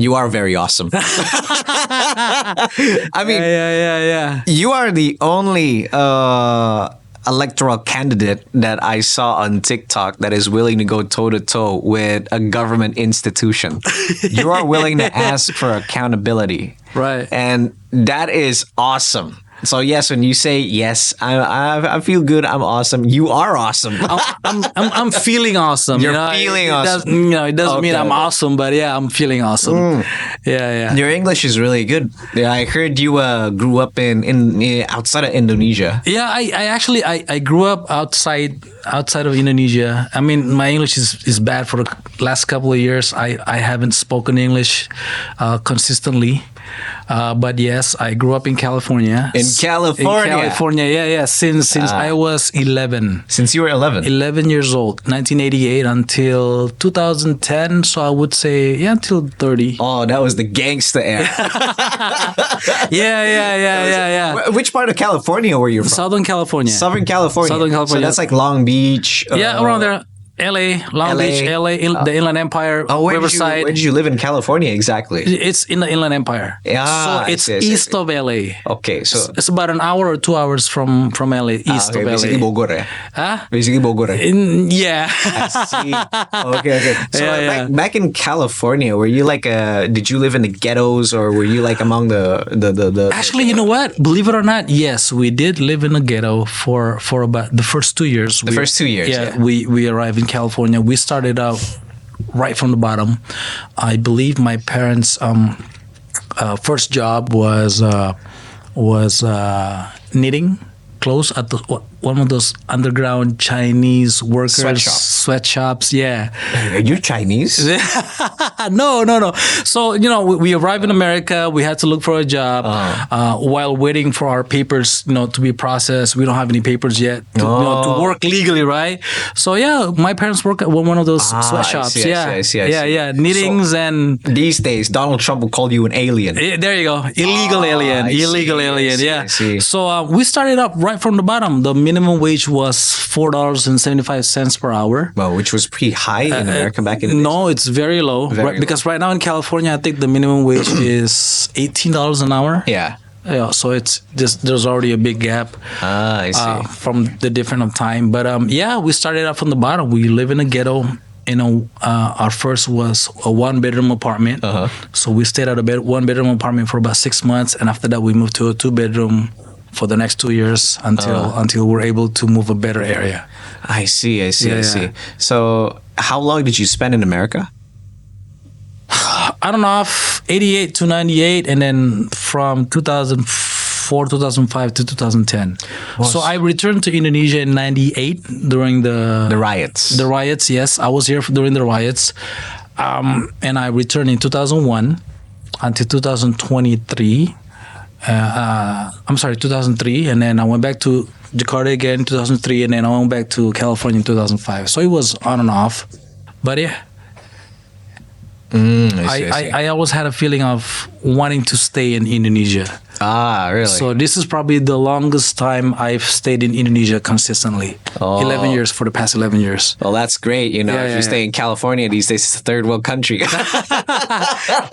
You are very awesome. I mean, yeah. you are the only electoral candidate that I saw on TikTok that is willing to go toe to toe with a government institution. You are willing to ask for accountability. Right. And that is awesome. So yes, when you say yes, I feel good. I'm awesome. You are awesome. I'm feeling awesome. You're you know? feeling awesome. It doesn't mean I'm awesome, but yeah, I'm feeling awesome. Yeah. Your English is really good. Yeah, I heard you grew up in outside of Indonesia. Yeah, I actually grew up outside of Indonesia. I mean, my English is bad for the last couple of years. I haven't spoken English consistently. But yes, I grew up in California. In California, yeah. Since I was 11. Since you were 11. 11 years old, 1988 until 2010. So I would say, until 30. Oh, that was the gangsta era. Yeah. Which part of California were you from? Southern California. Southern California. So that's like Long Beach. Yeah, around there. LA, Long Beach, LA, the Inland Empire, Riverside. Where did you live in California exactly? It's in the Inland Empire. Yeah, so it's east of LA. Okay, so it's about an hour or 2 hours from LA, east of LA. Basically Bogor, eh? Huh? Basically Bogor. Yeah. I see. Okay. So back in California, were you like did you live in the ghettos or were you like among the Actually, you know what? Believe it or not, yes, we did live in a ghetto for about the first 2 years. First 2 years. Yeah, we arrived in California. We started out right from the bottom. I believe my parents' first job was knitting clothes at one of those underground Chinese workers sweatshops. Yeah. Are you Chinese? No. So we arrived in America. We had to look for a job while waiting for our papers, to be processed. We don't have any papers yet to work legally, right? So yeah, my parents work at one of those sweatshops. I see. Yeah. Knittings and these days, Donald Trump will call you an alien. There you go, illegal alien. Yeah. I see. So we started up right from the bottom. The minimum wage was $4.75 per hour. Well, which was pretty high in America back in the days. No, it's very low. Because right now in California, I think the minimum wage is $18 an hour. Yeah. Yeah, so it's just there's already a big gap. I see. From the difference of time. But we started out from the bottom. We live in a ghetto. Our first was a 1-bedroom apartment. So we stayed at a 1-bedroom apartment for about 6 months, and after that we moved to a 2-bedroom for the next 2 years until we're able to move a better area. I see. So how long did you spend in America? I don't know, 88 to 98, and then from 2004, 2005 to 2010. So I returned to Indonesia in 98 during the riots. The riots, yes. I was here during the riots. And I returned in 2001 until 2023. 2003, and then I went back to Jakarta again in 2003, and then I went back to California in 2005. So it was on and off, but yeah. I always had a feeling of wanting to stay in Indonesia. Really? So this is probably the longest time I've stayed in Indonesia consistently. 11 years for the past 11 years. Well, that's great. If you stay in California these days, it's a third world country.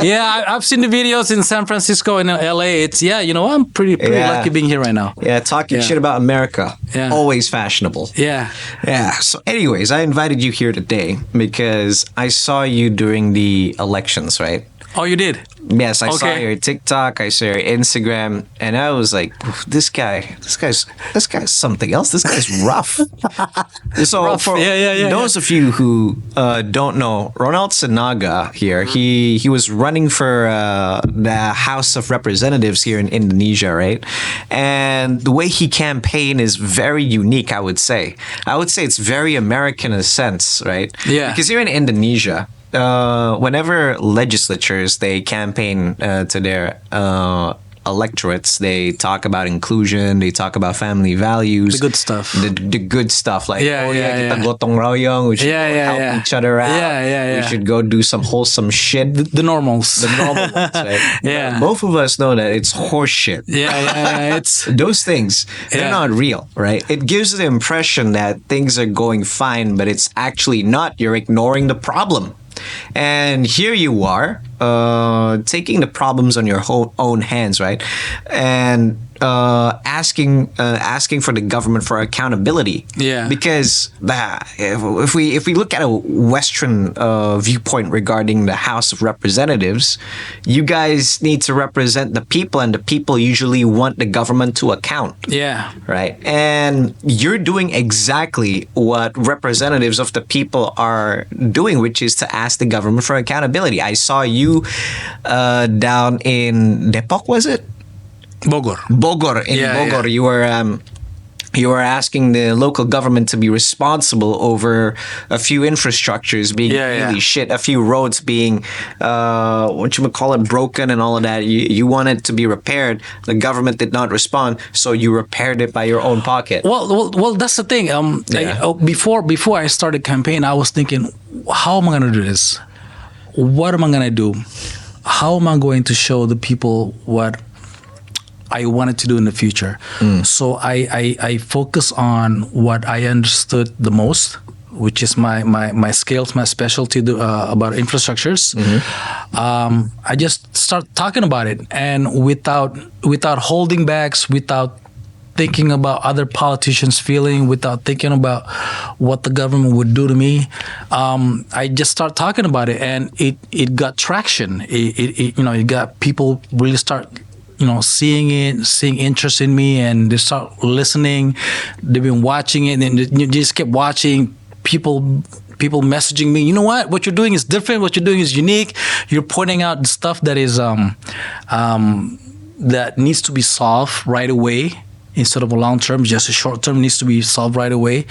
Yeah, I've seen the videos in San Francisco and LA. It's I'm pretty lucky being here right now. Yeah, talking shit about America. Yeah. Always fashionable. Yeah. Yeah. So anyways, I invited you here today because I saw you during the elections, right? Oh, you did? Yes, I saw your TikTok, I saw your Instagram, and I was like, this guy's something else. This guy's rough. So for those of you who don't know, Ronald Sinaga here, he was running for the House of Representatives here in Indonesia, right? And the way he campaigned is very unique, I would say. I would say it's very American in a sense, right? Yeah. Because here in Indonesia, whenever legislatures they campaign to their electorates, they talk about inclusion, they talk about family values, the good stuff, the good stuff, like kita gotong royong, we should help each other out, we should go do some wholesome shit, the normals, ones, right? But both of us know that it's horse shit. It's those things, they're not real, right? It gives the impression that things are going fine, but it's actually not. You're ignoring the problem. And here you are taking the problems on your own hands, right? And asking for the government for accountability. Yeah. Because if we look at a Western viewpoint regarding the House of Representatives, you guys need to represent the people, and the people usually want the government to account. Yeah. Right. And you're doing exactly what representatives of the people are doing, which is to ask the government for accountability. I saw you down in Depok, was it? Bogor. Bogor. In Bogor, yeah. You were asking the local government to be responsible over a few infrastructures being really shit, a few roads being broken and all of that. You wanted to be repaired. The government did not respond, so you repaired it by your own pocket. Well, that's the thing. Before I started campaign, I was thinking, how am I going to do this? What am I going to do? How am I going to show the people what I wanted to do in the future? So I focus on what I understood the most, which is my skills, my specialty about infrastructures. I just start talking about it, and without holding backs, without thinking about other politicians' feeling, without thinking about what the government would do to me, I just start talking about it, and it got traction. It got people really start seeing interest in me, and they start listening. They've been watching it, and you just kept watching people messaging me. You know what you're doing is different. What you're doing is unique. You're pointing out stuff that is that needs to be solved right away instead of a long term. Just a short term needs to be solved right away,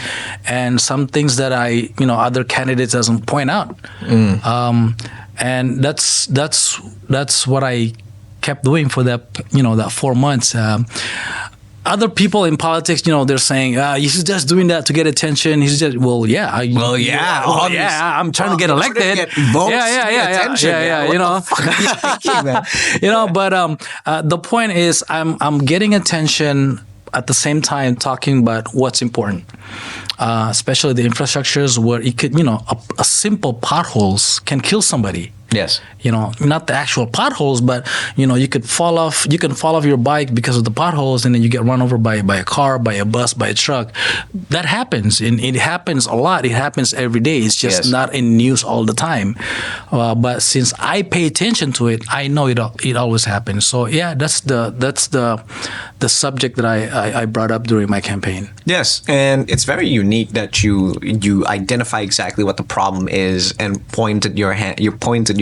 and some things that other candidates doesn't point out. And that's what I kept doing for that 4 months. Other people in politics, they're saying, he's just doing that to get attention. He's just, I'm trying to get elected. Get votes, attention, But the point is, I'm getting attention at the same time talking about what's important. Especially the infrastructures where it could, a simple potholes can kill somebody. Yes. Not the actual potholes, but you can fall off your bike because of the potholes, and then you get run over by a car, by a bus, by a truck. That happens, and it happens a lot. It happens every day. It's just not in news all the time. But since I pay attention to it, I know it always happens. So yeah, that's the subject that I brought up during my campaign. Yes, and it's very unique that you identify exactly what the problem is and pointed your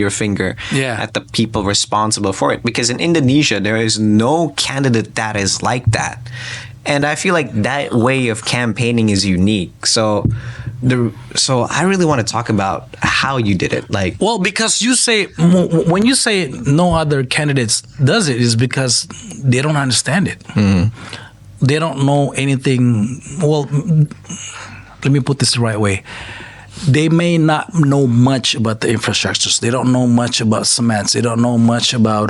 finger at the people responsible for it. Because in Indonesia, there is no candidate that is like that, and I feel like that way of campaigning is unique. So I really want to talk about how you did it. Because when you say no other candidates does it, is because they don't understand it. They don't know anything. Well, let me put this the right way. They may not know much about the infrastructures. They don't know much about cements. They don't know much about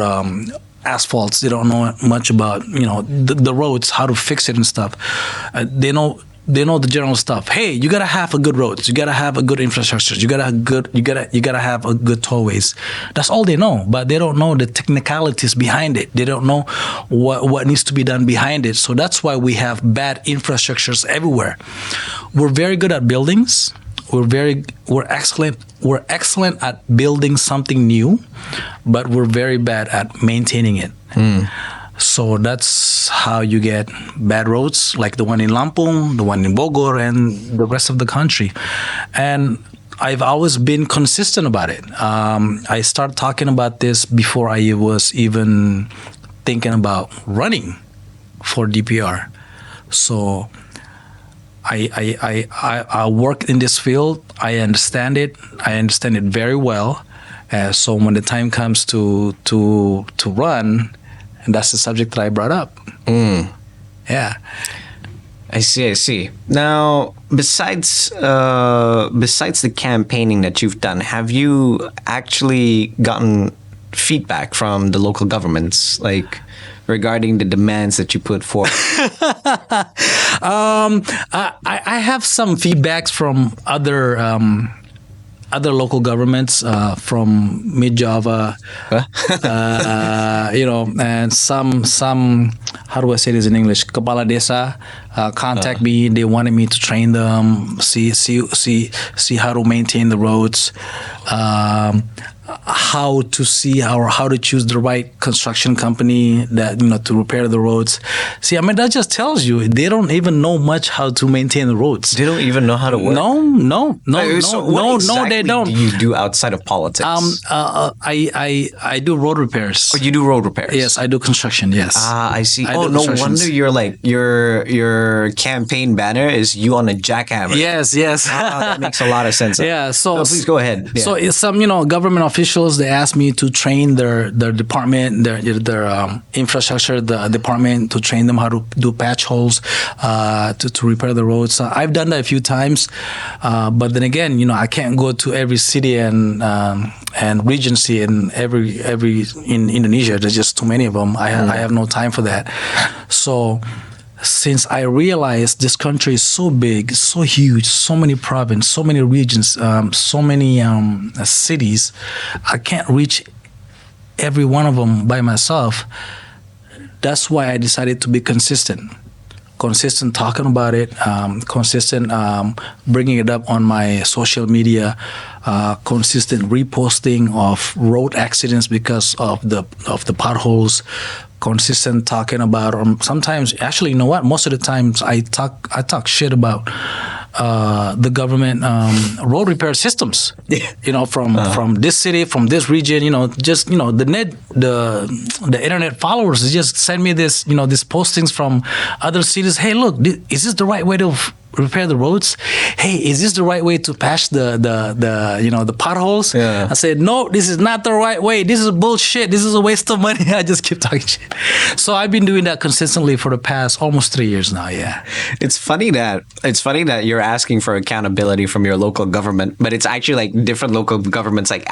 asphalts. They don't know much about the roads, how to fix it and stuff. They know the general stuff. Hey, you gotta have a good roads. You gotta have a good infrastructure. You gotta have a good tollways. That's all they know. But they don't know the technicalities behind it. They don't know what needs to be done behind it. So that's why we have bad infrastructures everywhere. We're very good at buildings. We're excellent at building something new, but we're very bad at maintaining it. So that's how you get bad roads, like the one in Lampung, the one in Bogor, and the rest of the country. And I've always been consistent about it. I started talking about this before I was even thinking about running for DPR. So I work in this field. I understand it. I understand it very well. So when the time comes to run, and that's the subject that I brought up. Yeah. I see. Now, besides the campaigning that you've done, have you actually gotten feedback from the local governments, regarding the demands that you put forth? I have some feedbacks from other other local governments from Mid Java, and some how do I say this in English? Kepala desa contact me. They wanted me to train them, see how to maintain the roads. How to choose the right construction company that to repair the roads. See, I mean, that just tells you they don't even know much how to maintain the roads. They don't even know how to work. No, they don't. Do you do outside of politics? I do road repairs. Oh, you do road repairs? Yes, I do construction. Yes. I see. No wonder you're like your campaign banner is you on a jackhammer. Yes. That makes a lot of sense. Yeah. So please go ahead. Yeah. So some government officials, they asked me to train their department, their infrastructure, the department, to train them how to do patch holes, to repair the roads. I've done that a few times, but then again, I can't go to every city and regency in every in Indonesia. There's just too many of them. I have no time for that. So since I realized this country is so big, so huge, so many provinces, so many regions, so many cities, I can't reach every one of them by myself. That's why I decided to be consistent talking about it, consistent bringing it up on my social media, consistent reposting of road accidents because of the potholes, consistent talking about, or sometimes, actually, you know what? Most of the times I talk shit about the government road repair systems. From this city, from this region. The internet followers just send me these postings from other cities. Hey, look, is this the right way to repair the roads? Hey, is this the right way to patch the potholes? Yeah. I said, no, this is not the right way. This is bullshit. This is a waste of money. I just keep talking shit. So I've been doing that consistently for the past almost 3 years now. Yeah. It's funny that you're asking for accountability from your local government, but it's actually like different local governments, like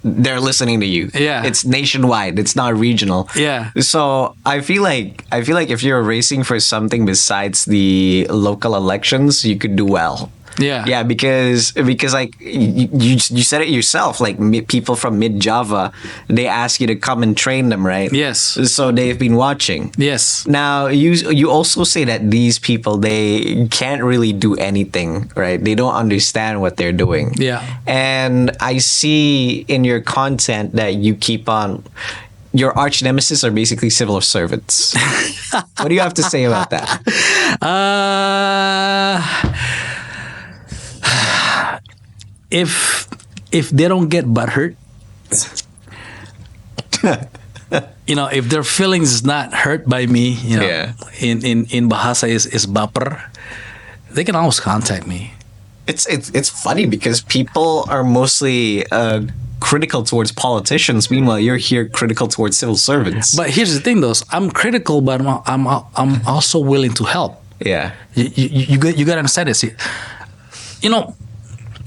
they're listening to you. Yeah. It's nationwide. It's not regional. Yeah. So I feel like if you're racing for something besides the local elections, you could do well. Yeah, because like you said it yourself, like people from Mid Java, they ask you to come and train them, right? Yes. So they've been watching. Yes. Now you also say that these people, they can't really do anything, right? They don't understand what they're doing. Yeah. And I see in your content that you keep on. Your arch nemesis are basically civil servants. What do you have to say about that? If they don't get butthurt, if their feelings is not hurt by me, in Bahasa is baper, they can always contact me. It's funny because people are mostly critical towards politicians. Meanwhile, you're here critical towards civil servants. But here's the thing, though: I'm critical, but I'm also willing to help. Yeah, you got to understand this.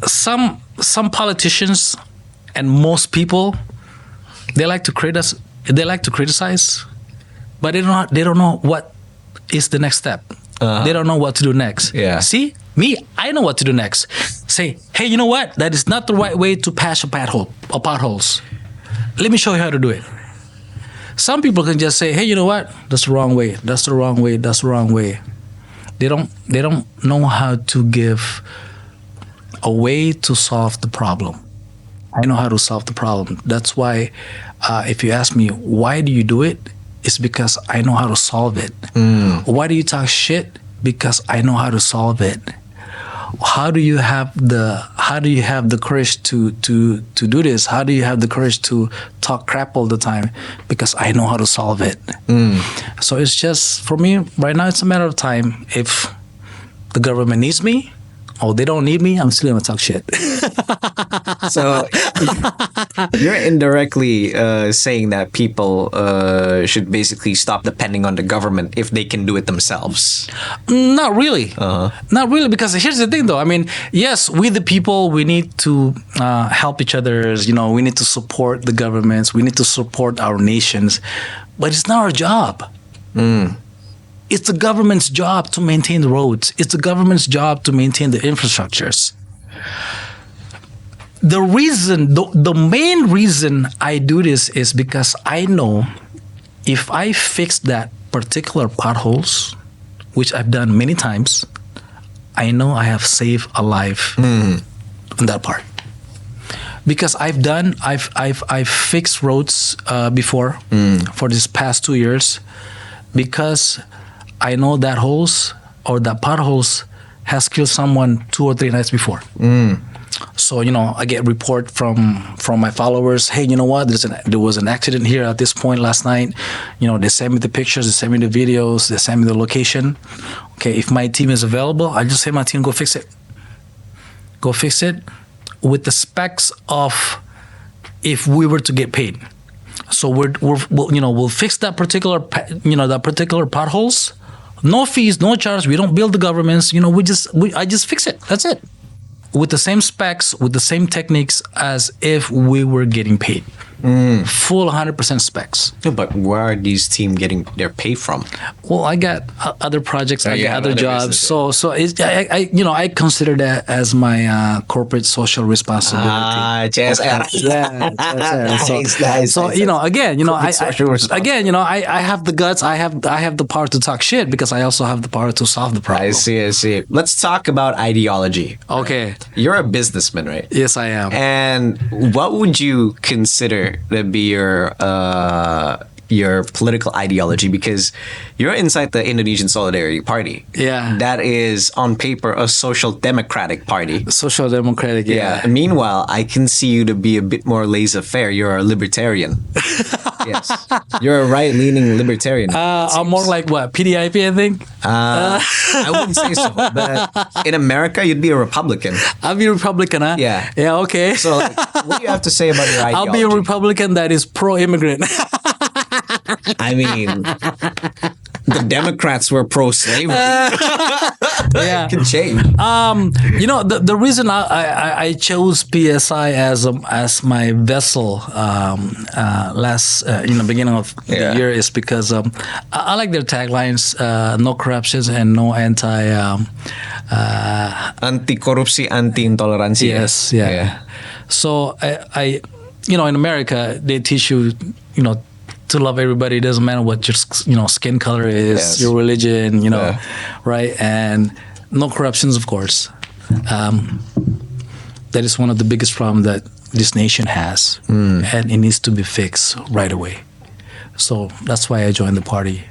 Some politicians and most people, they like to criticize. They like to criticize, but they don't know what is the next step. They don't know what to do next. Yeah. See, me, I know what to do next. Say, hey, you know what? That is not the right way to patch a pothole or potholes. Let me show you how to do it. Some people can just say, hey, you know what? That's the wrong way. That's the wrong way. That's the wrong way. They don't know how to give a way to solve the problem. I know how to solve the problem. That's why, if you ask me, why do you do it? It's because I know how to solve it. Why do you talk shit? Because I know how to solve it. How do you have the courage to do this? How do you have the courage to talk crap all the time? Because I know how to solve it. So it's just, for me right now, it's a matter of time. If the government needs me, or they don't need me, I'm still gonna talk shit. So you're indirectly saying that people should basically stop depending on the government if they can do it themselves. Not really. Not really, because here's the thing, though. I mean, yes, we the people, we need to help each other. We need to support the governments. We need to support our nations, but it's not our job. It's the government's job to maintain the roads. It's the government's job to maintain the infrastructures. the main reason I do this is because I know if I fix that particular potholes, which I've done many times, I know I have saved a life on that part. Because I've fixed roads before for this past 2 years, because I know that holes or that potholes has killed someone 2 or 3 nights before. So I get report from my followers. Hey, you know what? There was an accident here at this point last night. They send me the pictures, they send me the videos, they send me the location. Okay, if my team is available, I just say my team go fix it. Go fix it with the specs of if we were to get paid. So we'll fix that particular potholes. No fees, no charge. We don't bill the governments. I just fix it. That's it. With the same specs, with the same techniques as if we were getting paid. Full 100% specs. Yeah, but where are these team getting their pay from? Well, I got other projects, I got other jobs. So I consider that as my corporate social responsibility. Yes. So again, I have the guts. I have the power to talk shit because I also have the power to solve the problem. I see. Let's talk about ideology. Okay. You're a businessman, right? Yes, I am. And what would you consider to be your political ideology? Because you're inside the Indonesian Solidarity Party. Yeah. That is on paper a social democratic party. Social democratic, yeah. Meanwhile, I can see you to be a bit more laissez-faire. You're a libertarian. Yes. You're a right-leaning libertarian. I'm more like what? PDIP, I think? I wouldn't say so. But in America, you'd be a Republican. I'll be a Republican, huh? Yeah. Yeah, okay. So what do you have to say about your ideology? I'll be a Republican that is pro-immigrant. I mean, the Democrats were pro-slavery. Yeah. It can change. The reason I chose PSI as my vessel last beginning of the year is because I like their taglines: no corruptions and no anti-korupsi, anti-intoleransi. Yes, yeah. So I in America they teach you to love everybody. It doesn't matter what your skin color is, your religion, right? And no corruptions, of course. That is one of the biggest problems that this nation has, and it needs to be fixed right away. So that's why I joined the party.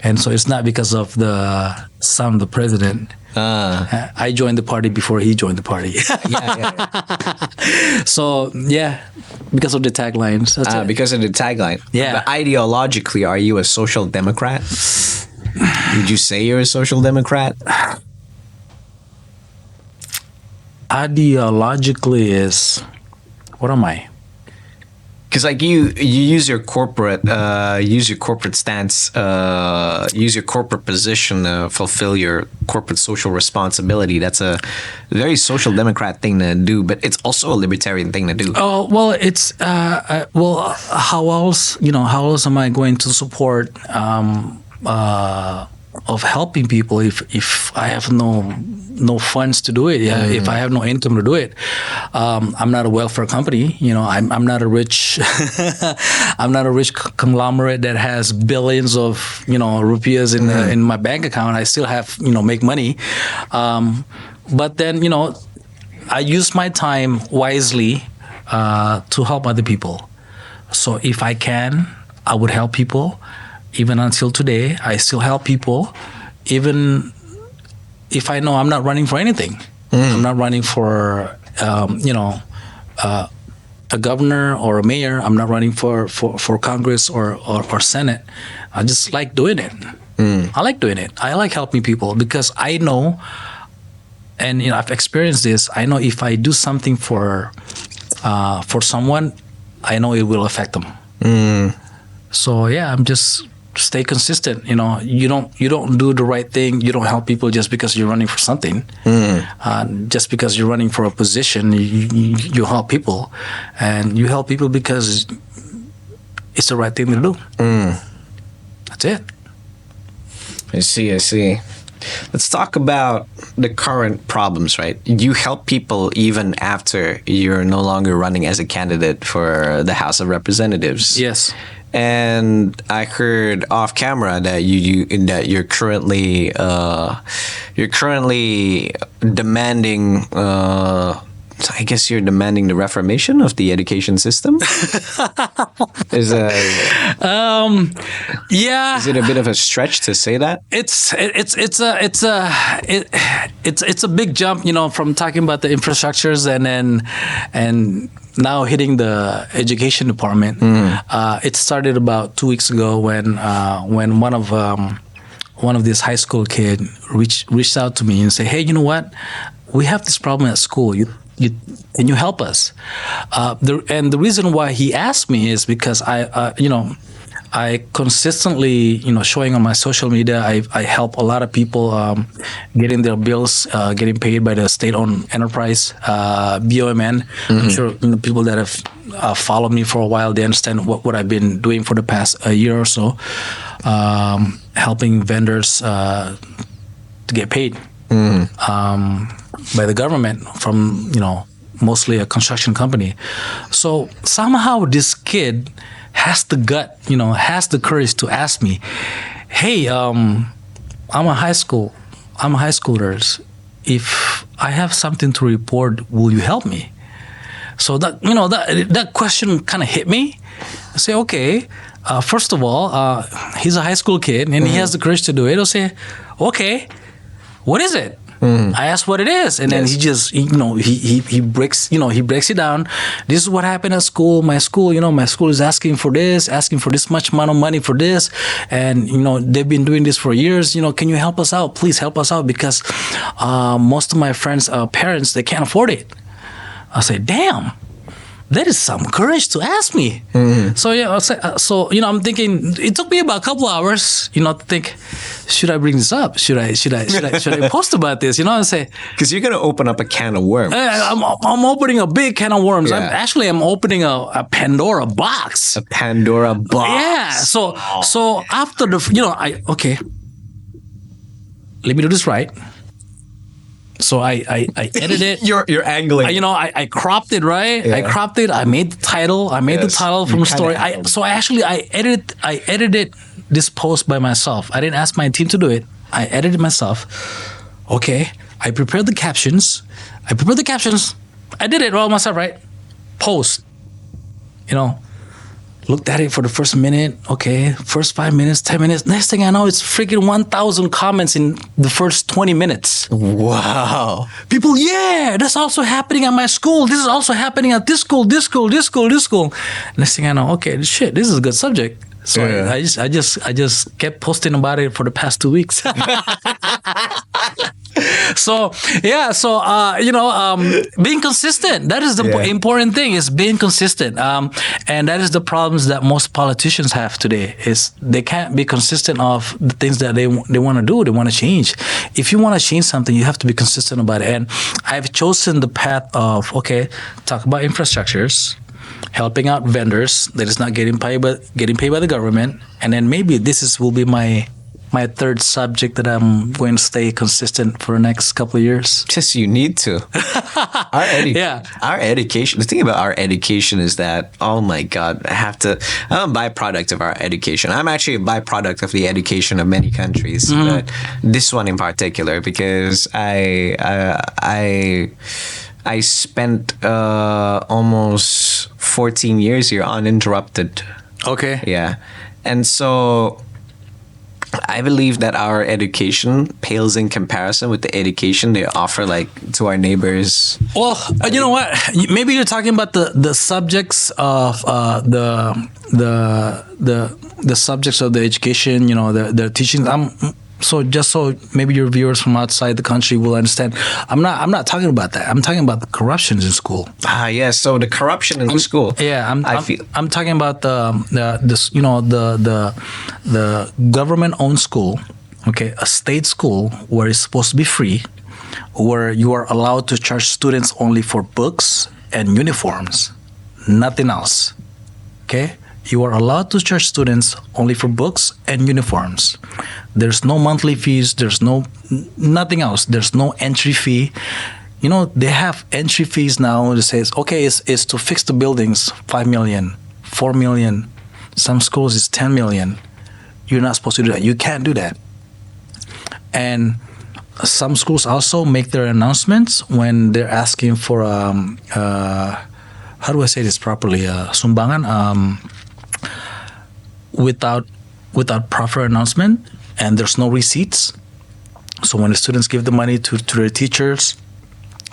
And so it's not because of the son of the president. I joined the party before he joined the party. So because of the taglines. That's it. Because of the tagline. Yeah. But ideologically, are you a social democrat? Would you say you're a social democrat? Ideologically is, what am I? Because like you use your corporate stance, use your corporate position to fulfill your corporate social responsibility. That's a very social democrat thing to do, but it's also a libertarian thing to do. Oh well, it's how else am I going to support of helping people if I have no funds to do it, if I have no income to do it. I'm not a welfare company, I'm not a rich conglomerate that has billions of rupees in my bank account. I still have make money, but then I use my time wisely to help other people. So if I can, I would help people. Even until today, I still help people, even if I know I'm not running for anything. I'm not running for, a governor or a mayor. I'm not running for Congress or Senate. I just like doing it. I like doing it. I like helping people because I know, and I've experienced this. I know if I do something for someone, I know it will affect them. So I'm just stay consistent. You don't do the right thing. You don't help people just because you're running for something. Just because you're running for a position, you help people, and you help people because it's the right thing to do. That's it. I see. Let's talk about the current problems, right? You help people even after you're no longer running as a candidate for the House of Representatives. Yes. And I heard off camera that you're currently demanding. I guess you're demanding the reformation of the education system. Is Yeah. it a bit of a stretch to say that? It's a big jump, from talking about the infrastructures and now hitting the education department. It started about 2 weeks ago when one of these high school kid reached out to me and said, "Hey, you know what? We have this problem at school. Can you help us?" The reason why he asked me is because I consistently, showing on my social media, I help a lot of people getting their bills getting paid by the state-owned enterprise, BOMN. I'm sure people that have followed me for a while, they understand what I've been doing for the past year or so, helping vendors to get paid by the government from, mostly a construction company. So somehow this kid has the gut, has the courage to ask me, "Hey, I'm a high schooler. If I have something to report, will you help me?" So that question kind of hit me. I say, okay, first of all, he's a high school kid and he has the courage to do it. I'll say, okay, what is it? I asked what it is, and then he just, he breaks it down. This is what happened at school. My school is asking for this much amount of money for this, and they've been doing this for years. Can you help us out? Please help us out because most of my friends' parents, they can't afford it. I say, damn. That is some courage to ask me. So I'm thinking. It took me about a couple hours, to think, should I bring this up? Should I post about this? I say, because you're gonna open up a can of worms. I'm opening a big can of worms. Yeah. I'm opening a Pandora box. A Pandora box. Yeah. So after okay, let me do this right. So I edited it. You're angling. I cropped it, right? Yeah. I cropped it. I made the title. From story. I edited this post by myself. I didn't ask my team to do it. I edited myself. Okay. I prepared the captions. I did it all myself, right? Post. Looked at it for the first minute. Okay, first 5 minutes, 10 minutes. Next thing I know, it's freaking 1,000 comments in the first 20 minutes. Wow. People, yeah, that's also happening at my school. This is also happening at this school. Next thing I know, okay, shit, this is a good subject. So Yeah. I just kept posting about it for the past 2 weeks. Being consistent, that is the important thing, is being consistent. And that is the problems that most politicians have today, is they can't be consistent of the things that they want to do, they want to change. If you want to change something, you have to be consistent about it. And I've chosen the path of, talk about infrastructures, helping out vendors that is not getting paid by the government, and then maybe will be my third subject that I'm going to stay consistent for the next couple of years. Just you need to. Our education. The thing about our education is that, oh my God, I'm a byproduct of our education. I'm actually a byproduct of the education of many countries, but this one in particular, because I spent almost 14 years here uninterrupted. Okay. Yeah. And so I believe that our education pales in comparison with the education they offer to our neighbors. Well, you know what? Maybe you're talking about the subjects of the subjects of the education, the teachings. So just so maybe your viewers from outside the country will understand, I'm not talking about that. I'm talking about the corruptions in school. Yes. So the corruption in the school. Yeah, I'm talking about the government-owned school, okay, a state school where it's supposed to be free, where you are allowed to charge students only for books and uniforms, nothing else. Okay, you are allowed to charge students only for books and uniforms. There's no monthly fees. There's nothing else. There's no entry fee. They have entry fees now. It says, okay, it's to fix the buildings, 5 million, 4 million. Some schools is 10 million. You're not supposed to do that. You can't do that. And some schools also make their announcements when they're asking for how do I say this properly? Sumbangan, without proper announcement, and there's no receipts. So when the students give the money to their teachers,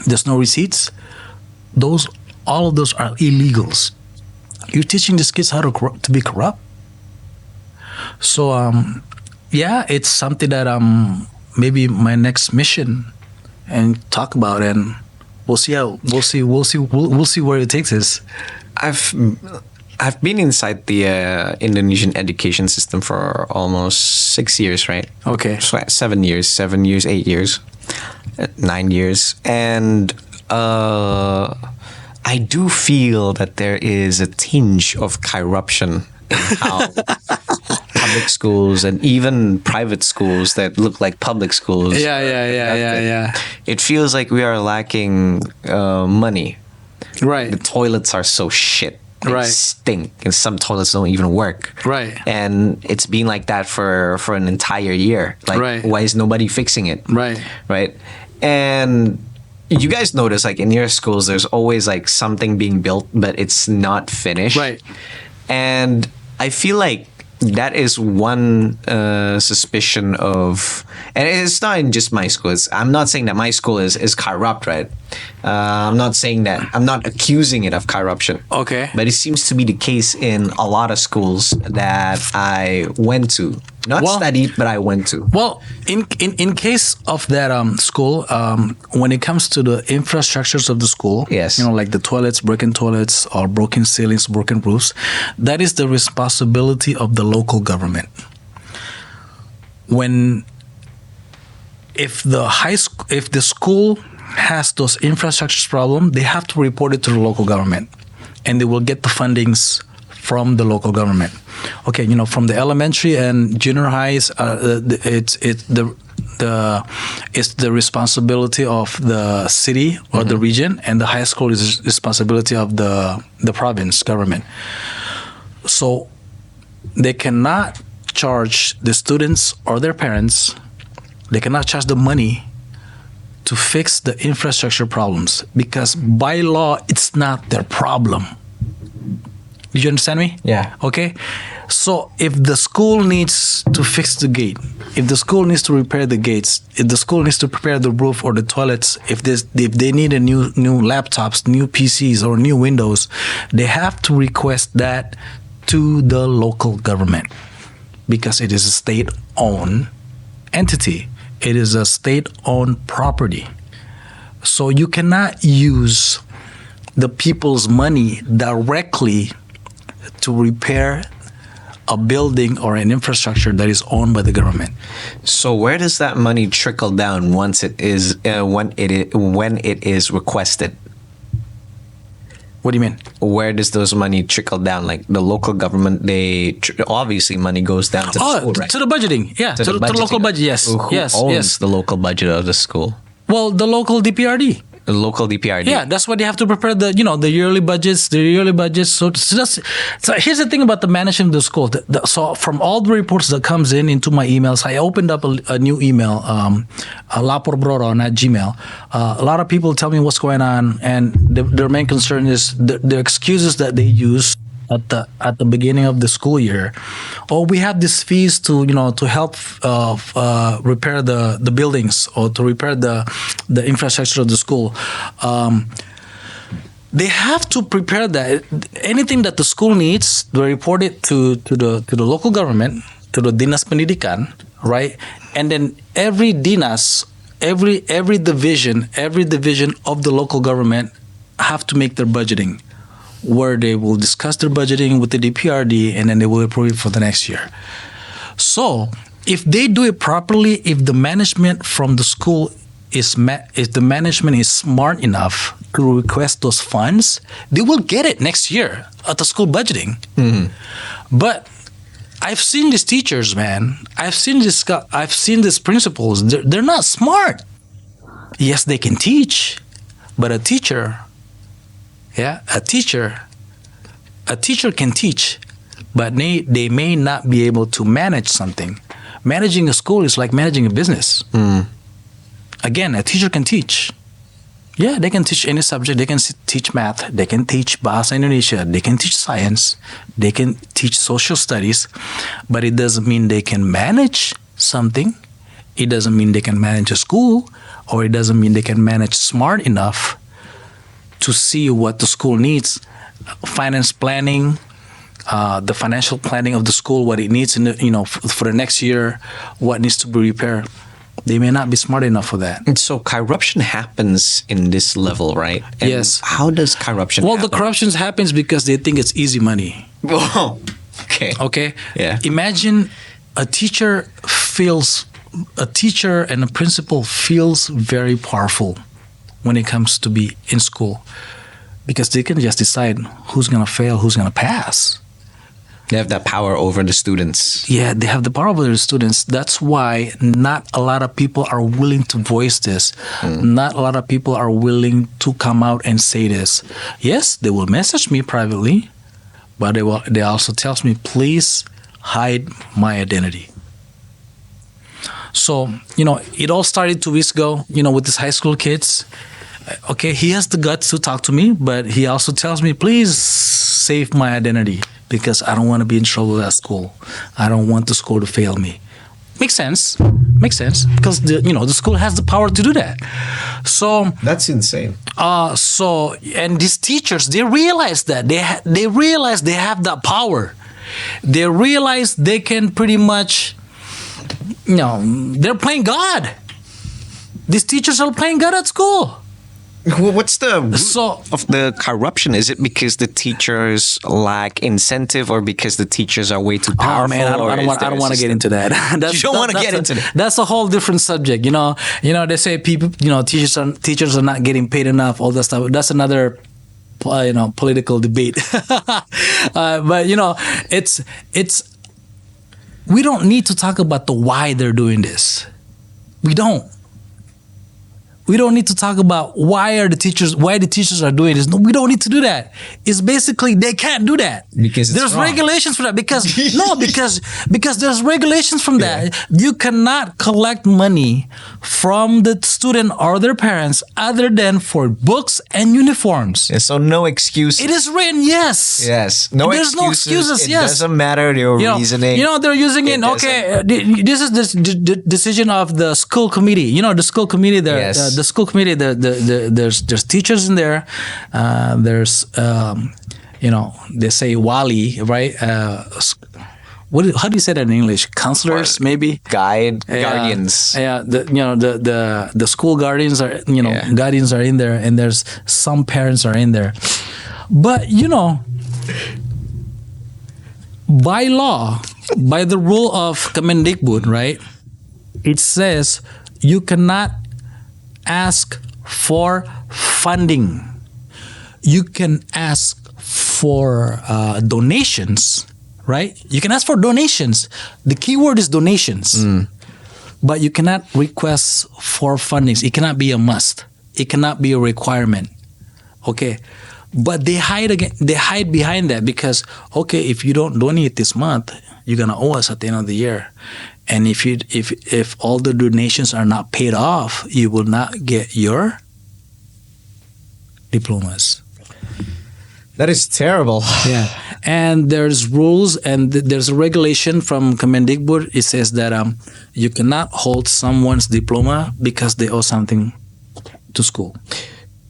there's no receipts. All of those are illegals. You're teaching these kids how to be corrupt. So it's something that maybe my next mission and talk about, and we'll see where it takes us. I've been inside the Indonesian education system for almost 6 years, right? Okay. 7 years, 8 years, 9 years. And I do feel that there is a tinge of corruption in how public schools and even private schools that look like public schools. Yeah. It feels like we are lacking money. Right. The toilets are so shit. They Right. stink, and some toilets don't even work. Right. And it's been like that for an entire year. Like, Right. why is nobody fixing it? Right. Right. And you guys notice, like, in your schools, there's always like something being built, but it's not finished. Right. And I feel like that is one suspicion of, and it's not in just my school. I'm not saying that my school is corrupt, right? I'm not saying that. I'm not accusing it of corruption. Okay. But it seems to be the case in a lot of schools that I went to. Not studied, but I went to. Well, in case of that school, when it comes to the infrastructures of the school, yes, like the toilets, broken toilets, or broken ceilings, broken roofs, that is the responsibility of the local government. If the school has those infrastructure problems, they have to report it to the local government, and they will get the fundings from the local government. Okay, from the elementary and junior highs, it's the responsibility of the city or the region, and the high school is responsibility of the province government. So they cannot charge the students or their parents. They cannot charge the money to fix the infrastructure problems, because by law it's not their problem. Did you understand me? Yeah. Okay. So if the school needs to fix the gate, if the school needs to repair the gates, if the school needs to prepare the roof or the toilets, if they need a new laptops, new PCs, or new windows, they have to request that to the local government, because it is a state-owned entity. It is a state-owned property. So you cannot use the people's money directly to repair a building or an infrastructure that is owned by the government. So where does that money trickle down once it is when it is requested? What do you mean? Where does those money trickle down? Like the local government, obviously money goes down to the school, right? To the budgeting, yeah, to the local budget. Yes, Who yes, owns yes. the local budget of the school? Well, the local DPRD. The local DPRD. Yeah, that's why they have to prepare the yearly budgets. So here's the thing about the management of the school. So from all the reports that comes into my emails, I opened up a new email, laporbroro@gmail. A lot of people tell me what's going on, and their main concern is the excuses that they use at the beginning of the school year. Oh, we have these fees to help repair the buildings, or to repair the infrastructure of the school. They have to prepare that. Anything that the school needs, they report it to the local government, to the Dinas Pendidikan, right? And then every dinas, every division of the local government have to make their budgeting, where they will discuss their budgeting with the DPRD, and then they will approve it for the next year. So if they do it properly, if the management from the school if the management is smart enough to request those funds, they will get it next year at the school budgeting. But I've seen these teachers, man. I've seen these principals. They're not smart. Yes, they can teach, but a teacher can teach, but they may not be able to manage something. Managing a school is like managing a business. Again, a teacher can teach. Yeah, they can teach any subject. They can teach math. They can teach Bahasa Indonesia. They can teach science. They can teach social studies. But it doesn't mean they can manage something. It doesn't mean they can manage a school, or it doesn't mean they can manage smart enough to see what the school needs. Finance planning, the financial planning of the school, what it needs for the next year, what needs to be repaired. They may not be smart enough for that. And so corruption happens in this level, right? And yes. How does corruption happen? The corruption happens because they think it's easy money. Oh, okay. Okay? Yeah. Imagine a teacher and a principal feels very powerful when it comes to be in school, because they can just decide who's going to fail, who's going to pass. They have that power over the students. Yeah, they have the power over the students. That's why not a lot of people are willing to voice this. Not a lot of people are willing to come out and say this. Yes, they will message me privately, but they also tells me, please hide my identity. So, it all started 2 weeks ago, with these high school kids. Okay, he has the guts to talk to me, but he also tells me, please save my identity, because I don't want to be in trouble at school. I don't want the school to fail me. Makes sense, because the school has the power to do that. So that's insane. And these teachers, they realize that they realize they have that power. They realize they can pretty much, they're playing God. These teachers are playing God at school. What's the root of the corruption? Is it because the teachers lack incentive, or because the teachers are way too powerful? Oh man, I don't want to get into that. You don't want to get into that. That's a whole different subject. They say people, teachers are not getting paid enough. All that stuff. That's another, political debate. But it's. We don't need to talk about the why they're doing this. We don't. We don't need to talk about why the teachers are doing this. No, we don't need to do that. It's basically they can't do that. Because there's regulations for that. Because there's regulations from that. You cannot collect money from the student or their parents other than for books and uniforms. Yeah, so no excuse. It is written, yes. Yes. There's no excuses, yes. It doesn't matter your reasoning. They're using it. Okay, this is the decision of the school committee. The school committee there. Yes. The school committee, there's teachers in there. There's they say wali, right? How do you say that in English? Counselors, maybe. Guardians. Yeah, the school guardians are guardians are in there, and there's some parents are in there. But by law, by the rule of Kemendikbud, right? It says you cannot ask for funding. You can ask for donations, right? You can ask for donations. The key word is donations. But you cannot request for fundings. It cannot be a must. It cannot be a requirement. Okay. But they hide behind that because, okay, if you don't donate this month, you're gonna owe us at the end of the year. And if all the donations are not paid off, you will not get your diplomas. That is terrible. Yeah, and there's rules and there's a regulation from Kemendikbud. It says that you cannot hold someone's diploma because they owe something to school.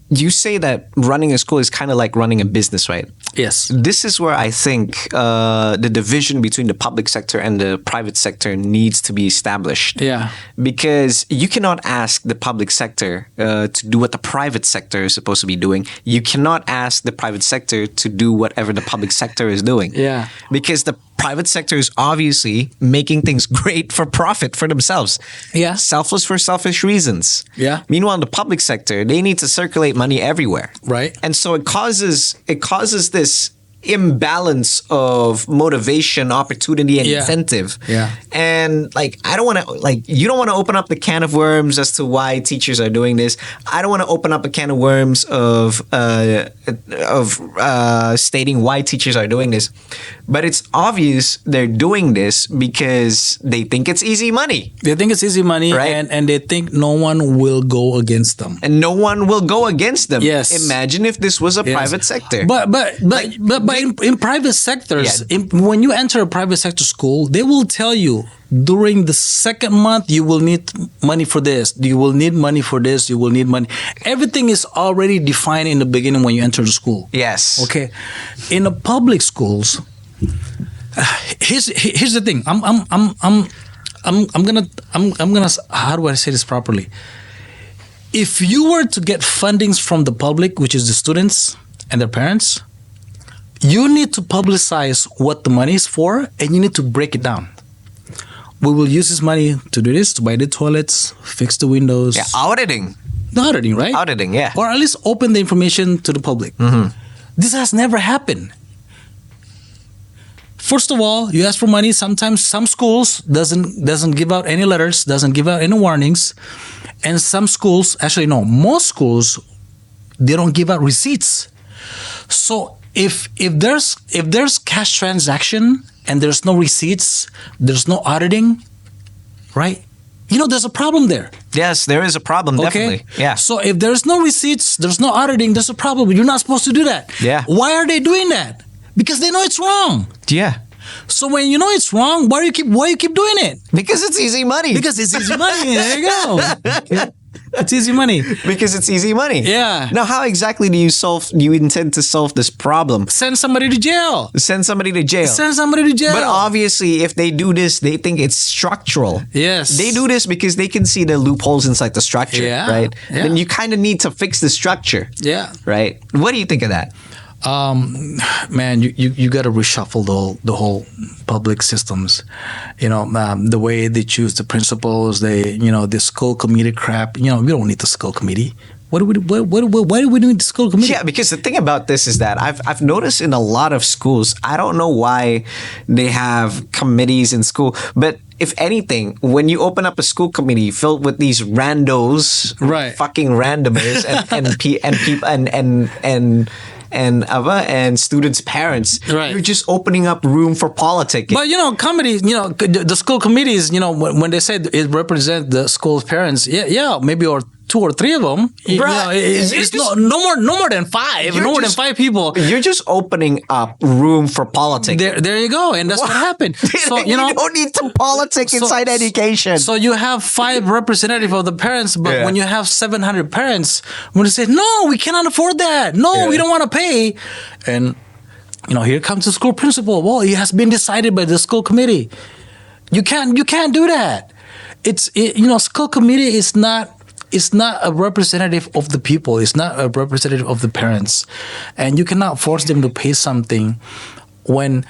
You say that running a school is kind of like running a business, right? Yes. This is where I think the division between the public sector and the private sector needs to be established. Yeah. Because you cannot ask the public sector to do what the private sector is supposed to be doing. You cannot ask the private sector to do whatever the public sector is doing. Yeah. Because the private sector is obviously making things great for profit for themselves. Yeah. Selfless for selfish reasons. Yeah. Meanwhile, the public sector, they need to circulate money everywhere. Right. And so it causes this imbalance of motivation, opportunity, and incentive. Yeah. And like, I don't want to, you don't want to open up the can of worms as to why teachers are doing this. I don't want to open up a can of worms of stating why teachers are doing this. But it's obvious they're doing this because they think it's easy money. They think it's easy money, right? and they think no one will go against them. And no one will go against them. Yes. Imagine if this was a private sector. But in private sectors, when you enter a private sector school, they will tell you during the second month you will need money for this. You will need money for this. You will need money. Everything is already defined in the beginning when you enter the school. Yes. Okay. In the public schools, here's the thing. I'm gonna how do I say this properly? If you were to get fundings from the public, which is the students and their parents, you need to publicize what the money is for, and you need to break it down. We will use this money to do this, to buy the toilets, fix the windows. Yeah, auditing. The auditing, right? Auditing, yeah. Or at least open the information to the public. Mm-hmm. This has never happened. First of all, you ask for money. Sometimes some schools doesn't give out any letters, doesn't give out any warnings, and some schools, actually no, most schools, they don't give out receipts. So if there's cash transaction and there's no receipts, there's no auditing, right? There's a problem there. Yes, there is a problem, definitely. Yeah. So if there's no receipts, there's no auditing, there's a problem. You're not supposed to do that. Yeah. Why are they doing that? Because they know it's wrong. Yeah. So when you know it's wrong, why you keep doing it? Because it's easy money. Because it's easy money. There you go. It's easy money. Because it's easy money. Yeah. Now, how exactly do you intend to solve this problem? Send somebody to jail. Send somebody to jail. Send somebody to jail. But obviously, if they do this, they think it's structural. Yes. They do this because they can see the loopholes inside the structure, Yeah. right? Yeah. Then you kind of need to fix the structure. Yeah. Right? What do you think of that? Man, you got to reshuffle the whole public systems. The way they choose the principals, the school committee crap. We don't need the school committee. Why do we need the school committee? Yeah, because the thing about this is that I've noticed in a lot of schools, I don't know why they have committees in school, but if anything, when you open up a school committee filled with these randos, right, fucking randomers, and students' parents, right, you're just opening up room for politicking. But committees, the school committees, when they say it represents the school's parents, maybe or 2 or 3 of them. It's no more than 5. No more than 5 people. You're just opening up room for politics. There you go, and that's what happened. So you don't need to politic inside education. So you have 5 representatives of the parents, but when you have 700 parents, when they say no, we cannot afford that. No, we don't want to pay, and here comes the school principal. Well, it has been decided by the school committee. You can't do that. School committee is not. It's not a representative of the people. It's not a representative of the parents. And you cannot force them to pay something when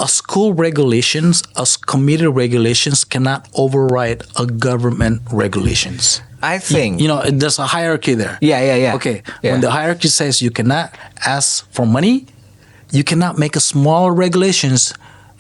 a school regulations, a committee regulations cannot override a government regulations. I think. There's a hierarchy there. Yeah. Okay. Yeah. When the hierarchy says you cannot ask for money, you cannot make a small regulations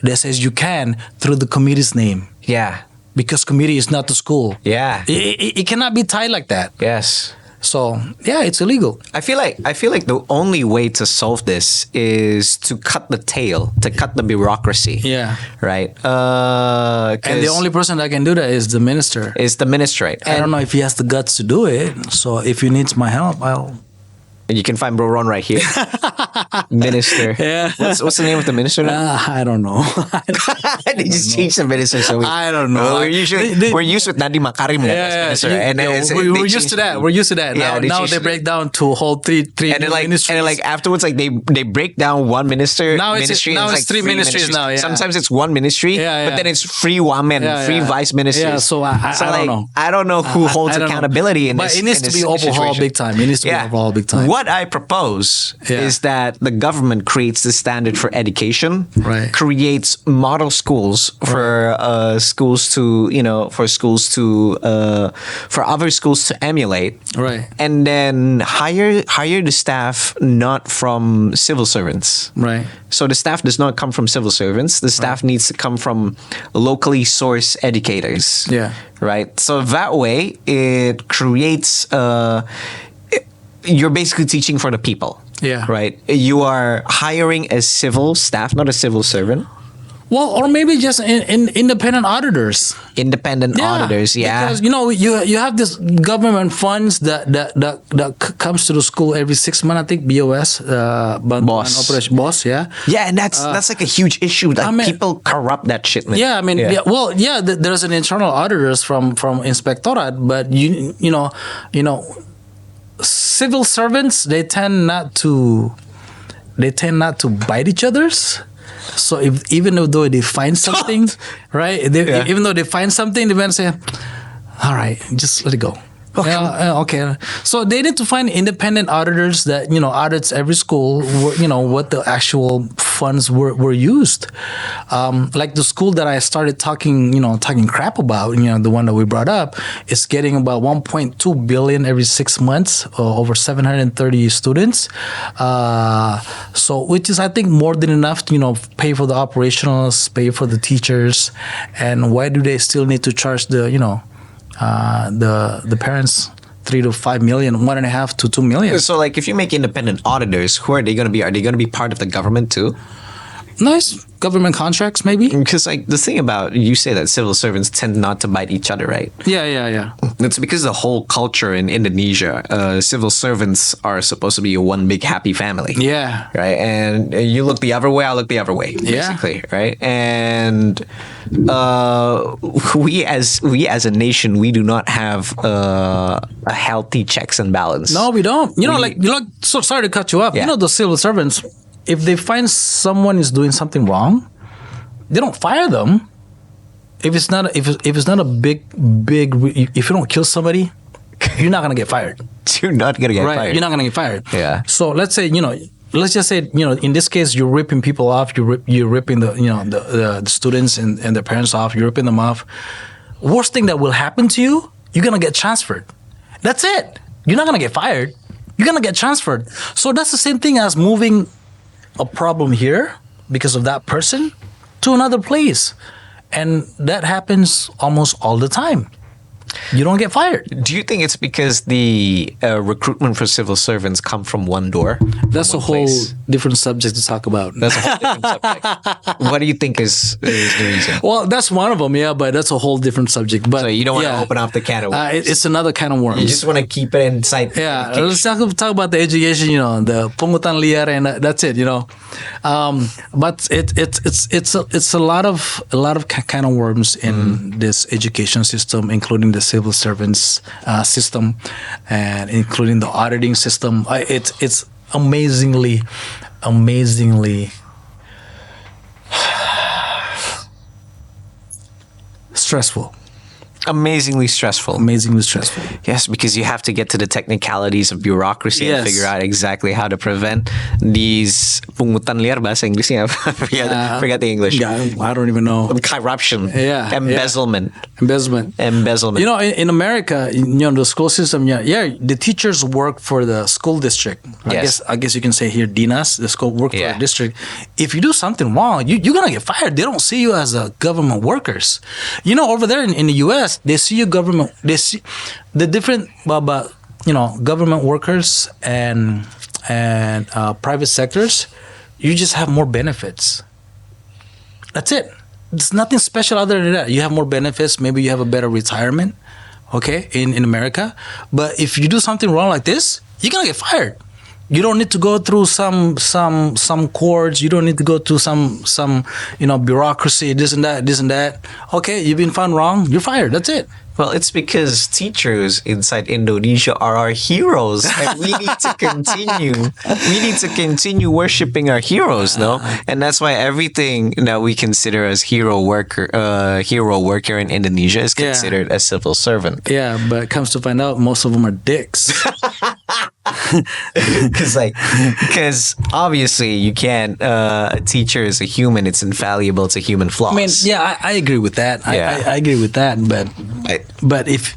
that says you can through the committee's name. Yeah. Because committee is not the school. Yeah. It cannot be tied like that. Yes. So, it's illegal. I feel like the only way to solve this is to cut the tail, to cut the bureaucracy. Yeah. Right? And the only person that can do that is the minister. Is the minister, right? I don't know if he has the guts to do it. So, if he needs my help, You can find Bro Ron right here. Minister. Yeah. What's the name of the minister now? I don't know. They just changed the minister. So I don't know. We're used with Nadiem Makarim as minister, and we're used to that. We're used to that. Yeah, now they break down to whole three and then like afterwards, like they break down one ministry. Now it's like three ministries now. Yeah. Sometimes it's one ministry, but then it's free wamen, free vice ministers. Yeah, so I don't know. I don't know who holds accountability in this. But it needs to be overhauled big time. It needs to be overhauled big time. What I propose is that the government creates the standard for education, creates model schools for schools to for other schools to emulate, and then hire the staff not from civil servants. So the staff does not come from civil servants. The staff needs to come from locally sourced educators. Right. So that way it creates. You're basically teaching for the people. Right. You are hiring a civil staff, not a civil servant. Well, or maybe just independent auditors. Independent auditors, because you have this government funds that comes to the school every 6 months. I think BOS, BOS, Operation BOS, and that's like a huge issue. Like people corrupt that shit, man. Yeah, I mean, there's an internal auditors from Inspectorate, but you know, civil servants they tend not to bite each other's. So even though they find something, right? Even though they find something, they want to say, "All right, just let it go." Okay. So they need to find independent auditors that audits every school. What the actual funds were used. Like the school that I started talking crap about. The one that we brought up is getting about 1.2 billion every 6 months, over 730 students. So which is I think more than enough to pay for the operationals, pay for the teachers, and why do they still need to charge the parents 3 to 5 million, 1.5 to 2 million. So, like, if you make independent auditors, who are they going to be? Are they going to be part of the government too? Nice government contracts, maybe. Because, like, the thing about you say that civil servants tend not to bite each other, right? Yeah. It's because the whole culture in Indonesia, civil servants are supposed to be one big happy family. Yeah. Right, and you look the other way, I look the other way, basically. Right, and we as a nation, we do not have a healthy checks and balance. No, we don't. So sorry to cut you off. Yeah. The civil servants, if they find someone is doing something wrong, they don't fire them. If it's not a big, if you don't kill somebody, you're not gonna get fired. You're not gonna get fired. You're not gonna get fired. Yeah. So let's just say in this case you're ripping people off. You're ripping the students and their parents off. You're ripping them off. Worst thing that will happen to you, you're gonna get transferred. That's it. You're not gonna get fired. You're gonna get transferred. So that's the same thing as moving a problem here because of that person to another place, and that happens almost all the time. You don't get fired. Do you think it's because the recruitment for civil servants come from one door? That's a whole different subject to talk about. That's a whole different subject. What do you think is the reason? Well, that's one of them, but that's a whole different subject. But so you don't want to open up the can of worms. It's another can of worms. You just want to keep it inside. Yeah, let's talk about the education. The pungutan liar, and that's it. But it's a lot of can of worms in this education system, including the civil servants system, and including the auditing system. It's amazingly stressful. Amazingly stressful. Yes, because you have to get to the technicalities of bureaucracy and figure out exactly how to prevent these pungutan liar, bahasa Inggrisnya. Forget the English. Yeah, I don't even know. Corruption. Embezzlement. In America, the school system. The teachers work for the school district. Yes. I guess you can say here, dinas, the school work for the district. If you do something wrong, you're gonna get fired. They don't see you as a government workers. Over there in the U.S. They see you government. They see the different, government workers and private sectors. You just have more benefits. That's it. There's nothing special other than that. You have more benefits. Maybe you have a better retirement. Okay, in America. But if you do something wrong like this, you're gonna get fired. You don't need to go through some courts. You don't need to go through some bureaucracy, this and that. Okay, you've been found wrong. You're fired. That's it. Well, it's because teachers inside Indonesia are our heroes, and we need to continue. We need to continue worshiping our heroes, no? And that's why everything that we consider as hero worker in Indonesia is considered a civil servant. Yeah, but it comes to find out, most of them are dicks. Because obviously you can't. A teacher is a human; it's infallible to human flaws. I mean, yeah, I agree with that. Yeah. I agree with that. But if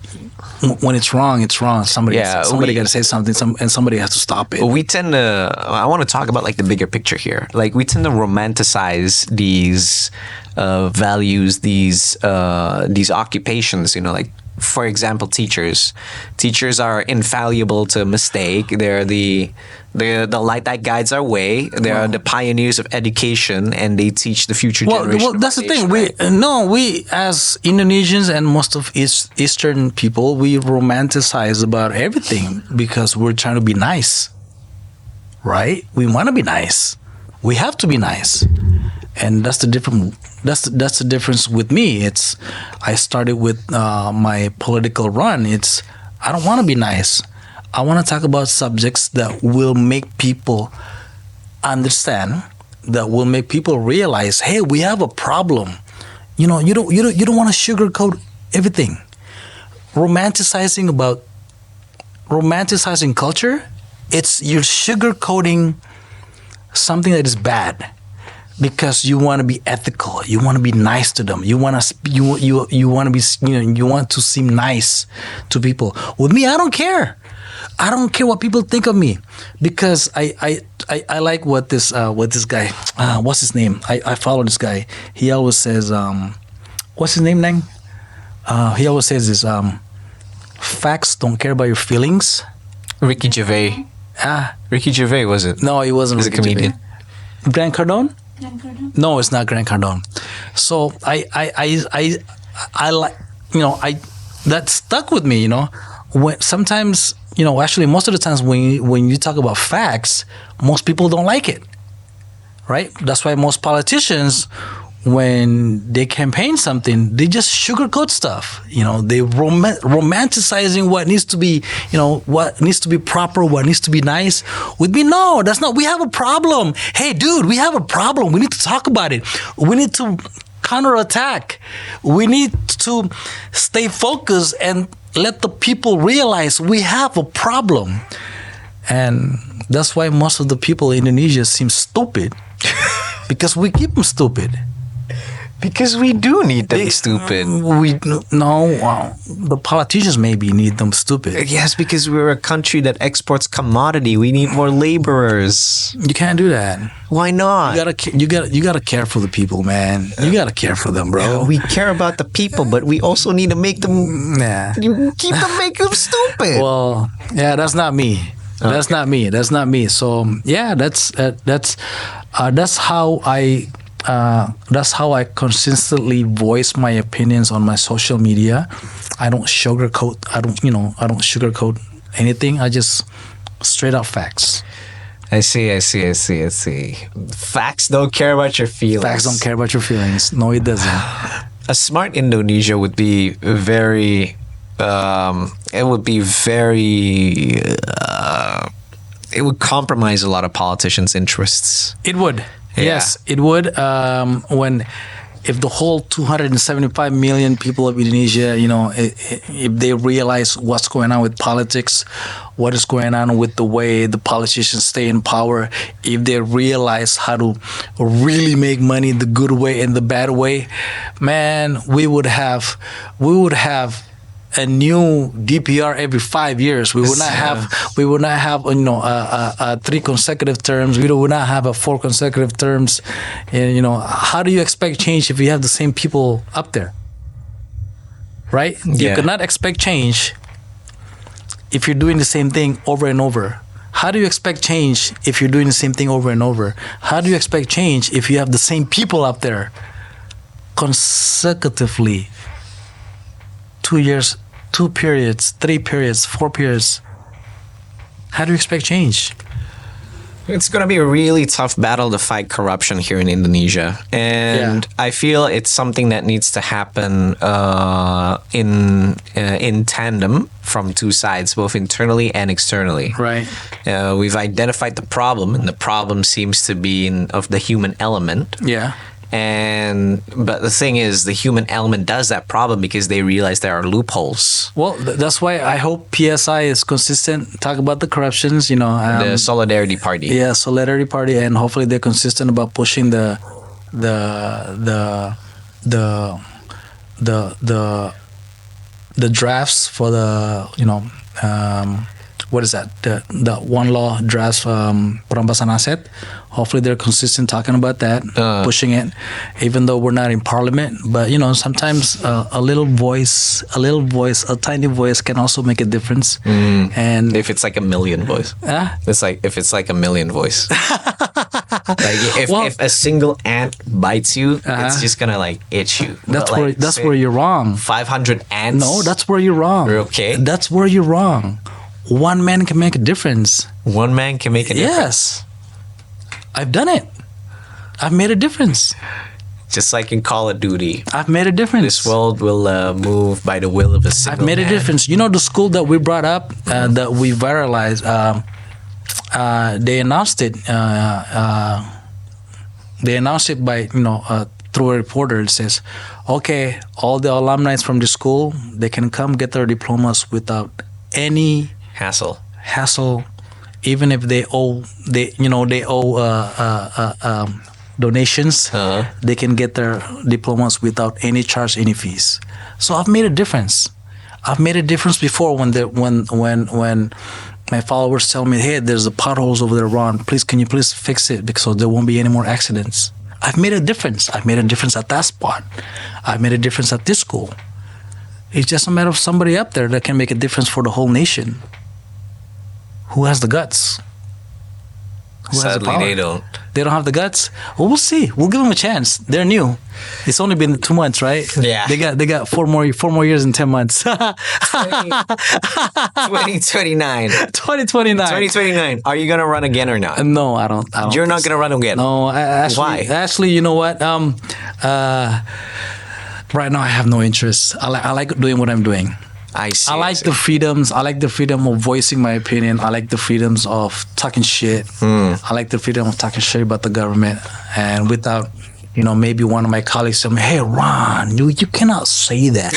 when it's wrong, it's wrong. Somebody got to say something, and somebody has to stop it. We tend to. I want to talk about like the bigger picture here. Like we tend to romanticize these values, these occupations. You know, like. For example, teachers. Teachers are infallible to mistake. They're the light that guides our way. They are the pioneers of education, and they teach the future generation. Well, that's the thing. We as Indonesians and most of Eastern people, we romanticize about everything because we're trying to be nice, right? We want to be nice. We have to be nice. And that's the difference with me. I started with my political run. I don't want to be nice. I want to talk about subjects that will make people understand, that will make people realize, hey, we have a problem. You don't want to sugarcoat everything. Romanticizing culture, you're sugarcoating something that is bad. Because you want to be ethical, you want to be nice to them, you want to seem nice to people. With me, I don't care. I don't care what people think of me, because I like what this guy, what's his name? I follow this guy. He always says, what's his name, Nang? He always says this, facts don't care about your feelings. Ricky Gervais. Ricky Gervais, was it? No, he wasn't. He's a comedian. Grant Cardone? No, it's not Grant Cardone. So I like, that stuck with me, when sometimes, actually most of the times when you talk about facts, most people don't like it, right? That's why most politicians, when they campaign something, they just sugarcoat stuff. They romanticizing what needs to be, what needs to be proper, what needs to be nice. With me, no, that's not. We have a problem. Hey, dude, we have a problem. We need to talk about it. We need to counterattack. We need to stay focused and let the people realize we have a problem. And that's why most of the people in Indonesia seem stupid, because we keep them stupid. Because we do need them stupid. The politicians maybe need them stupid. Yes, because we're a country that exports commodity. We need more laborers. You can't do that. Why not? You gotta care for the people, man. You gotta care for them, bro. Yeah, we care about the people, but we also need to make them. Make them stupid. Well, yeah, that's not me. Okay. That's not me. So yeah, that's how I. That's how I consistently voice my opinions on my social media. I don't sugarcoat. I don't sugarcoat anything. I just straight up facts. I see. Facts don't care about your feelings. Facts don't care about your feelings. No, it doesn't. A smart Indonesia would be very. It would compromise a lot of politicians' interests. It would. Yeah. Yes, it would. If the whole 275 million people of Indonesia, if they realize what's going on with politics, what is going on with the way the politicians stay in power, if they realize how to really make money the good way and the bad way, man, we would have a new DPR every 5 years. We would not have 3 consecutive terms. We would not have 4 consecutive terms. And how do you expect change if you have the same people up there? Right? Yeah. You cannot expect change if you're doing the same thing over and over. How do you expect change if you're doing the same thing over and over? How do you expect change if you have the same people up there consecutively? 2 years, 2 periods, 3 periods, 4 periods. How do you expect change? It's going to be a really tough battle to fight corruption here in Indonesia. And I feel it's something that needs to happen in tandem from two sides, both internally and externally. Right. We've identified the problem, and the problem seems to be of the human element. Yeah. But the thing is, the human element does that problem because they realize there are loopholes. Well, that's why I hope PSI is consistent. Talk about the corruptions, the Solidarity Party. Yeah, Solidarity Party, and hopefully they're consistent about pushing the drafts for the what is that? The one law drafts perampasan aset. Hopefully they're consistent talking about that, pushing it, even though we're not in parliament. But sometimes a little voice, a tiny voice can also make a difference. And if it's like a million voice, it's like if it's like a million voice. Like if a single ant bites you, it's just gonna like itch you. That's where you're wrong. 500 ants. No, that's where you're wrong. Okay. That's where you're wrong. One man can make a difference. One man can make a difference. Yes. I've done it. I've made a difference. Just like in Call of Duty. I've made a difference. This world will move by the will of a single man. I've made a difference. The school that we brought up, that we viralized, they announced it. They announced it by, through a reporter. It says, okay, all the alumni from the school, they can come get their diplomas without any hassle, even if they owe donations, they can get their diplomas without any charge, any fees. So I've made a difference. I've made a difference before when my followers tell me, hey, there's a potholes over there, Ron. Can you please fix it because there won't be any more accidents. I've made a difference. I've made a difference at that spot. I've made a difference at this school. It's just a matter of somebody up there that can make a difference for the whole nation. Who has the guts? Who has the power? They don't. They don't have the guts? Well, we'll see. We'll give them a chance. They're new. It's only been 2 months, right? Yeah. They got four more years and 10 months. 2029. 2029. Are you gonna run again or not? No, I don't. You're not gonna run again. No, Why? Actually, you know what? Right now I have no interest. I like doing what I'm doing. I see. I like the freedoms. I like the freedom of voicing my opinion. I like the freedoms of talking shit. I like the freedom of talking shit about the government. And without, maybe one of my colleagues tell me, hey, Ron, you cannot say that.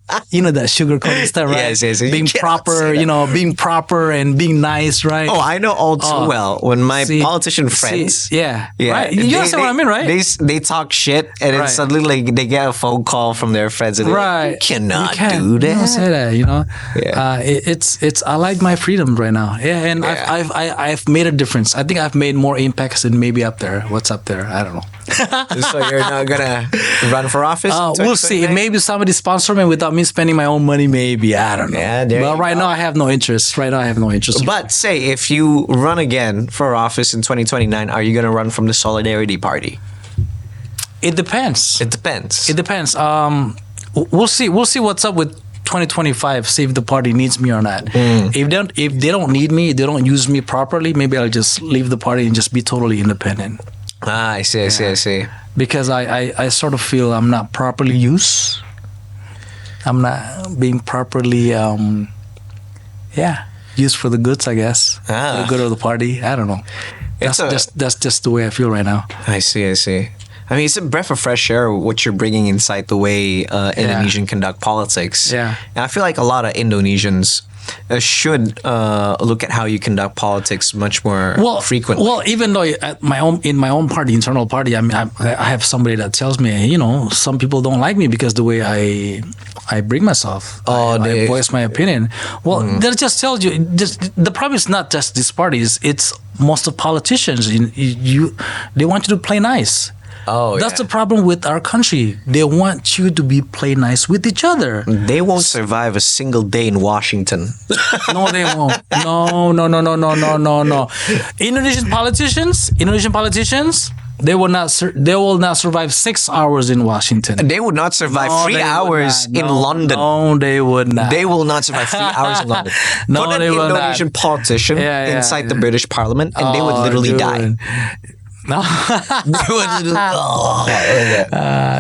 That sugarcoating stuff, right? Yes. Being proper, being proper and being nice, right? Oh, I know all too well. When my politician friends, right? You understand what I mean, right? They talk shit, and then suddenly they get a phone call from their friends, and they're like, you cannot do that. You don't say that, It's I like my freedom right now. Yeah, and I've made a difference. I think I've made more impacts than maybe up there. What's up there? I don't know. So you're not gonna run for office? We'll see. If maybe somebody sponsor me without me spending my own money, maybe. I don't know. Yeah, but right now I have no interest. But say if you run again for office in 2029, are you gonna run from the Solidarity Party? It depends. We'll see what's up with 2025. See if the party needs me or not. If they don't need me, they don't use me properly, maybe I'll just leave the party and just be totally independent. I see. Because I sort of feel I'm not properly used. I'm not being properly, used for the goods, I guess. For the good of the party. I don't know. That's just the way I feel right now. I see. I mean, it's a breath of fresh air what you're bringing inside the way Indonesian conduct politics. Yeah. And I feel like a lot of Indonesians should look at how you conduct politics much more frequently. Well, even though in my own party, internal party, I mean, I have somebody that tells me, some people don't like me because the way I bring myself. I voice my opinion. Well, that just tells you. The problem is not just these parties; it's most of politicians. They want you to play nice. That's the problem with our country. They want you to be play nice with each other. They won't survive a single day in Washington. No, they won't. No. Indonesian politicians, They will not. They will not survive 6 hours in Washington. They would not survive No, 3 they would hours not. in No, London. No, they would not. They will not survive 3 hours in London. No, Put an they will Indonesian politician inside the British Parliament, and they would literally die. No. They would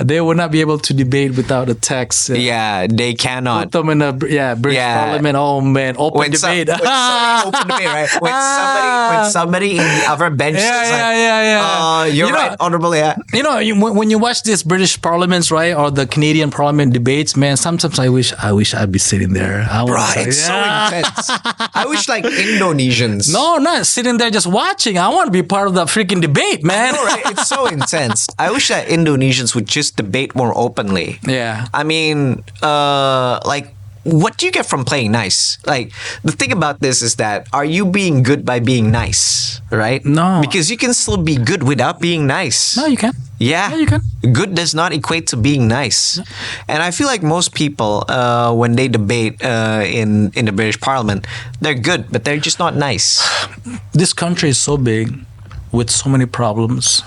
They would not be able to debate without a text. yeah, they cannot. Put them in a British Parliament. Oh man, open debate. Open debate, right? When somebody in the other bench is like, you're right, honorable, You know, when you watch these British parliaments, right, or the Canadian Parliament debates, man, sometimes I wish I'd be sitting there. It's so intense. I wish like Indonesians. No, not sitting there just watching. I want to be part of the freaking debate, man. I know, right? It's so intense. I wish that Indonesians would just debate more openly. Yeah. I mean, like, what do you get from playing nice? Like, the thing about this is that, are you being good by being nice, right? No. Because you can still be good without being nice. No, you can. Yeah, you can. Good does not equate to being nice. And I feel like most people, when they debate in the British Parliament, they're good, but they're just not nice. This country is so big with so many problems.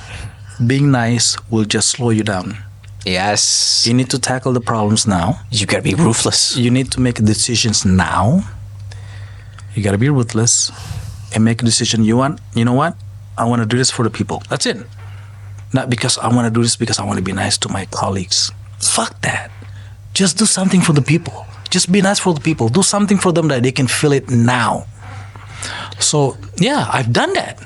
Being nice will just slow you down. Yes. You need to tackle the problems now. You gotta be ruthless. You need to make decisions now. You gotta be ruthless and make a decision. You know what? I want to do this for the people. That's it. Not because I want to do this because I want to be nice to my colleagues. Fuck that. Just do something for the people. Just be nice for the people. Do something for them that they can feel it now. So, yeah, I've done that.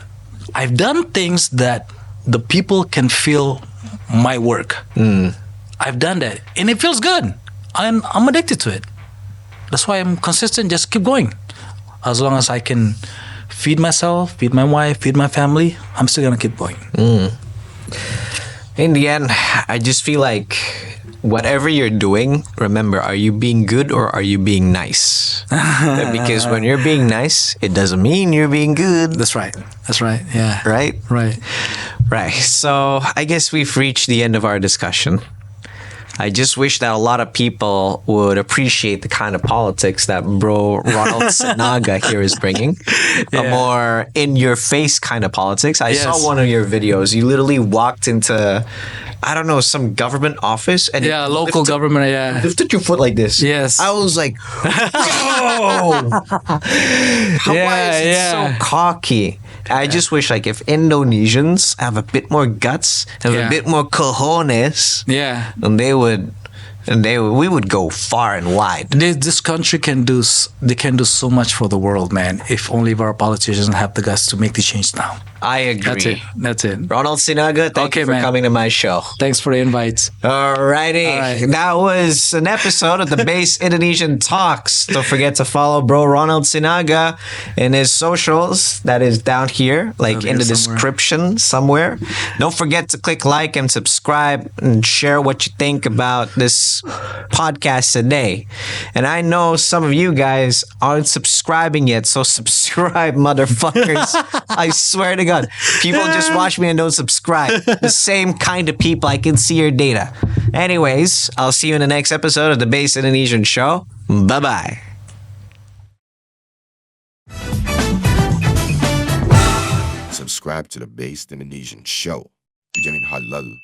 I've done things that the people can feel my work. I've done that. And it feels good. I'm addicted to it. That's why I'm consistent. Just keep going. As long as I can feed myself, feed my wife, feed my family, I'm still going to keep going. In the end, I just feel like whatever you're doing, remember, are you being good or are you being nice? Because when you're being nice, it doesn't mean you're being good. That's right. That's right. Yeah. Right? Right. Right. So I guess we've reached the end of our discussion. I just wish that a lot of people would appreciate the kind of politics that bro Ronald Sinaga here is bringing. A more in-your-face kind of politics. I saw one of your videos. You literally walked into, I don't know, some government office. And local government, lifted your foot like this. Yes. I was like, whoa! Why is it so cocky? I just wish, like, if Indonesians have a bit more guts, have a bit more cojones, then we would go far and wide. This country can do so much for the world, man. If only our politicians have the guts to make the change now. I agree. That's it. Ronald Sinaga, thank you for coming to my show. Thanks for the invite. Alrighty. That was an episode of the Base Indonesian Talks. Don't forget to follow bro Ronald Sinaga in his socials. That is down here, like in the description somewhere. Don't forget to click like and subscribe and share what you think about this podcast today. And I know some of you guys aren't subscribing yet, so subscribe, motherfuckers. I swear to God. People just watch me and don't subscribe. The same kind of people. I can see your data. Anyways, I'll see you in the next episode of the Base Indonesian Show. Bye-bye. Subscribe to the Base Indonesian Show. Dijamin halal